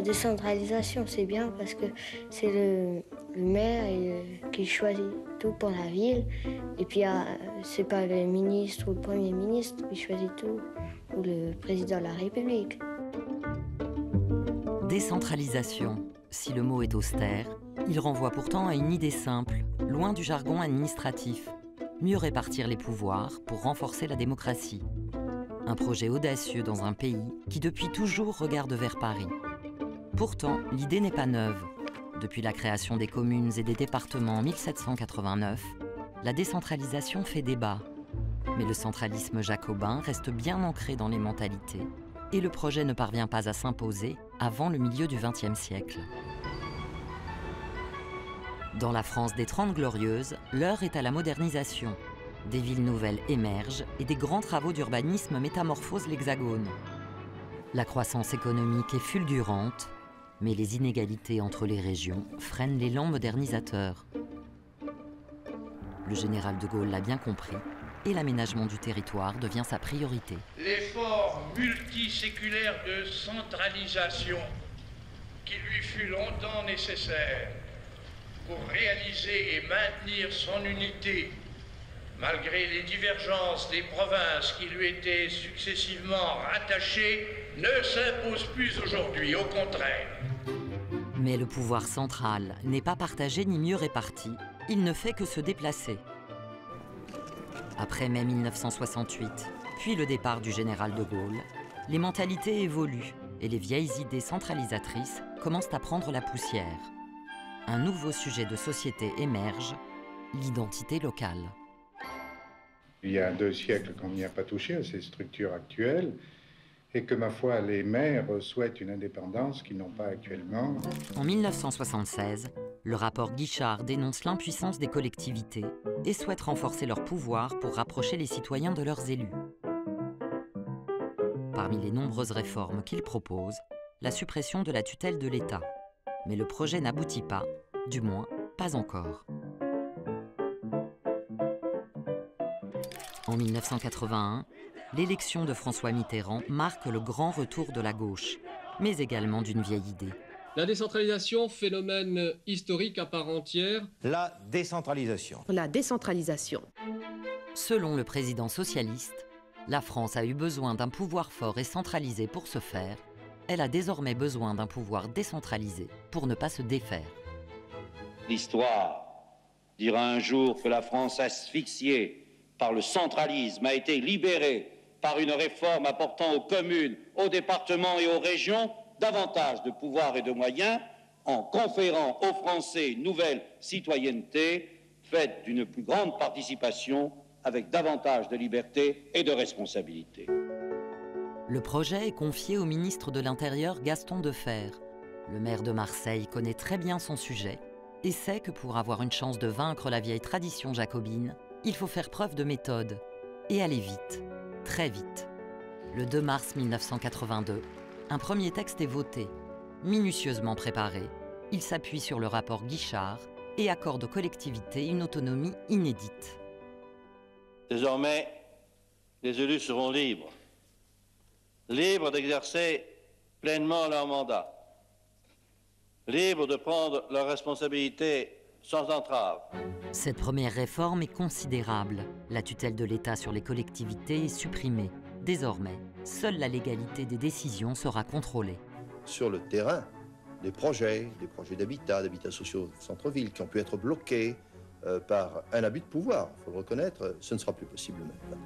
décentralisation, c'est bien parce que c'est le maire qui choisit tout pour la ville. Et puis, c'est pas le ministre ou le premier ministre qui choisit tout, ou le président de la République. Décentralisation, si le mot est austère, il renvoie pourtant à une idée simple, loin du jargon administratif. Mieux répartir les pouvoirs pour renforcer la démocratie. Un projet audacieux dans un pays qui depuis toujours regarde vers Paris. Pourtant, l'idée n'est pas neuve. Depuis la création des communes et des départements en 1789, la décentralisation fait débat. Mais le centralisme jacobin reste bien ancré dans les mentalités et le projet ne parvient pas à s'imposer avant le milieu du XXe siècle. Dans la France des Trente Glorieuses, l'heure est à la modernisation. Des villes nouvelles émergent et des grands travaux d'urbanisme métamorphosent l'Hexagone. La croissance économique est fulgurante, mais les inégalités entre les régions freinent l'élan modernisateur. Le général de Gaulle l'a bien compris et l'aménagement du territoire devient sa priorité. L'effort multiséculaire de centralisation qui lui fut longtemps nécessaire pour réaliser et maintenir son unité, malgré les divergences des provinces qui lui étaient successivement rattachées, ne s'impose plus aujourd'hui, au contraire. Mais le pouvoir central n'est pas partagé ni mieux réparti, il ne fait que se déplacer. Après mai 1968, puis le départ du général de Gaulle, les mentalités évoluent et les vieilles idées centralisatrices commencent à prendre la poussière. Un nouveau sujet de société émerge, l'identité locale. Il y a 2 siècles qu'on n'y a pas touché à ces structures actuelles et que, ma foi, les maires souhaitent une indépendance qu'ils n'ont pas actuellement. En 1976, le rapport Guichard dénonce l'impuissance des collectivités et souhaite renforcer leur pouvoir pour rapprocher les citoyens de leurs élus. Parmi les nombreuses réformes qu'il propose, la suppression de la tutelle de l'État. Mais le projet n'aboutit pas, du moins pas encore. En 1981, l'élection de François Mitterrand marque le grand retour de la gauche, mais également d'une vieille idée. La décentralisation, phénomène historique à part entière. La décentralisation. La décentralisation. Selon le président socialiste, la France a eu besoin d'un pouvoir fort et centralisé pour se faire. Elle a désormais besoin d'un pouvoir décentralisé pour ne pas se défaire. L'histoire dira un jour que la France asphyxiée par le centralisme a été libérée par une réforme apportant aux communes, aux départements et aux régions davantage de pouvoir et de moyens en conférant aux Français une nouvelle citoyenneté faite d'une plus grande participation avec davantage de liberté et de responsabilité. Le projet est confié au ministre de l'Intérieur Gaston Defferre. Le maire de Marseille connaît très bien son sujet et sait que pour avoir une chance de vaincre la vieille tradition jacobine, il faut faire preuve de méthode et aller vite, très vite. Le 2 mars 1982, un premier texte est voté, minutieusement préparé. Il s'appuie sur le rapport Guichard et accorde aux collectivités une autonomie inédite. Désormais, les élus seront libres d'exercer pleinement leur mandat, libres de prendre leurs responsabilités sans entrave. Cette première réforme est considérable. La tutelle de l'État sur les collectivités est supprimée. Désormais, seule la légalité des décisions sera contrôlée. Sur le terrain, des projets d'habitat sociaux centre-ville qui ont pu être bloqués par un abus de pouvoir, il faut le reconnaître, ce ne sera plus possible maintenant.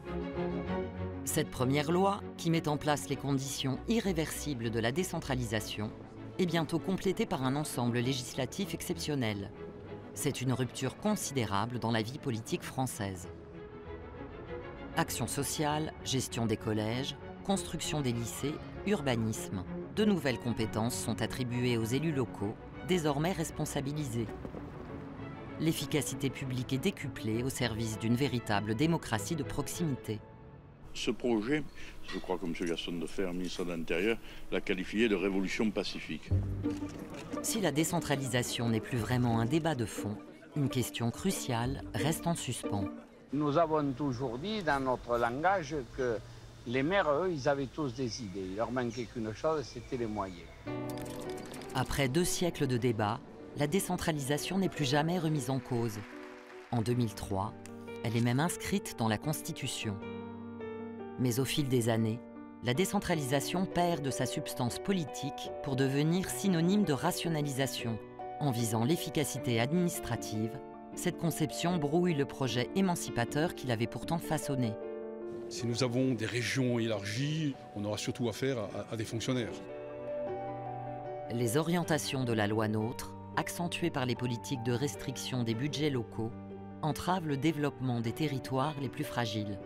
Cette première loi, qui met en place les conditions irréversibles de la décentralisation, est bientôt complétée par un ensemble législatif exceptionnel. C'est une rupture considérable dans la vie politique française. Action sociale, gestion des collèges, construction des lycées, urbanisme. De nouvelles compétences sont attribuées aux élus locaux, désormais responsabilisés. L'efficacité publique est décuplée au service d'une véritable démocratie de proximité. Ce projet, je crois que M. Gaston Defferre, ministre de l'Intérieur, l'a qualifié de révolution pacifique. Si la décentralisation n'est plus vraiment un débat de fond, une question cruciale reste en suspens. Nous avons toujours dit dans notre langage que les maires, eux, ils avaient tous des idées. Il leur manquait qu'une chose, c'était les moyens. Après 2 siècles de débats, la décentralisation n'est plus jamais remise en cause. En 2003, elle est même inscrite dans la Constitution. Mais au fil des années, la décentralisation perd de sa substance politique pour devenir synonyme de rationalisation. En visant l'efficacité administrative, cette conception brouille le projet émancipateur qu'il avait pourtant façonné. Si nous avons des régions élargies, on aura surtout affaire à des fonctionnaires. Les orientations de la loi NOTRe, accentuées par les politiques de restriction des budgets locaux, entravent le développement des territoires les plus fragiles.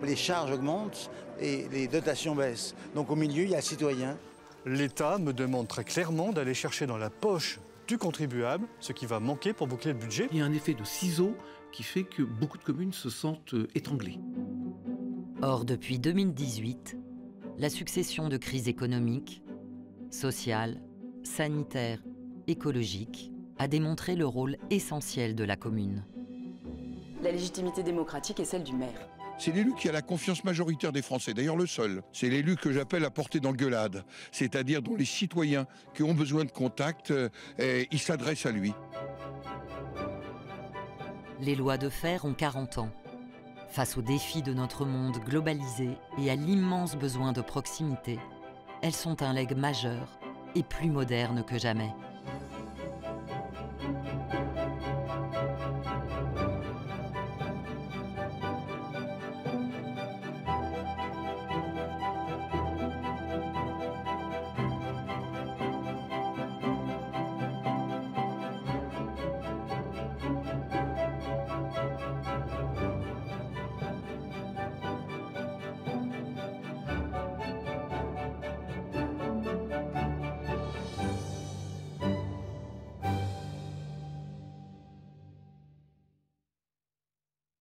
Les charges augmentent et les dotations baissent. Donc au milieu, il y a le citoyen. L'État me demande très clairement d'aller chercher dans la poche du contribuable ce qui va manquer pour boucler le budget. Il y a un effet de ciseau qui fait que beaucoup de communes se sentent étranglées. Or, depuis 2018, la succession de crises économiques, sociales, sanitaires, écologiques a démontré le rôle essentiel de la commune. La légitimité démocratique est celle du maire. C'est l'élu qui a la confiance majoritaire des Français, d'ailleurs le seul. C'est l'élu que j'appelle à porter dans le gueulade, c'est-à-dire dont les citoyens qui ont besoin de contact, ils s'adressent à lui. Les lois de fer ont 40 ans. Face aux défis de notre monde globalisé et à l'immense besoin de proximité, elles sont un legs majeur et plus moderne que jamais.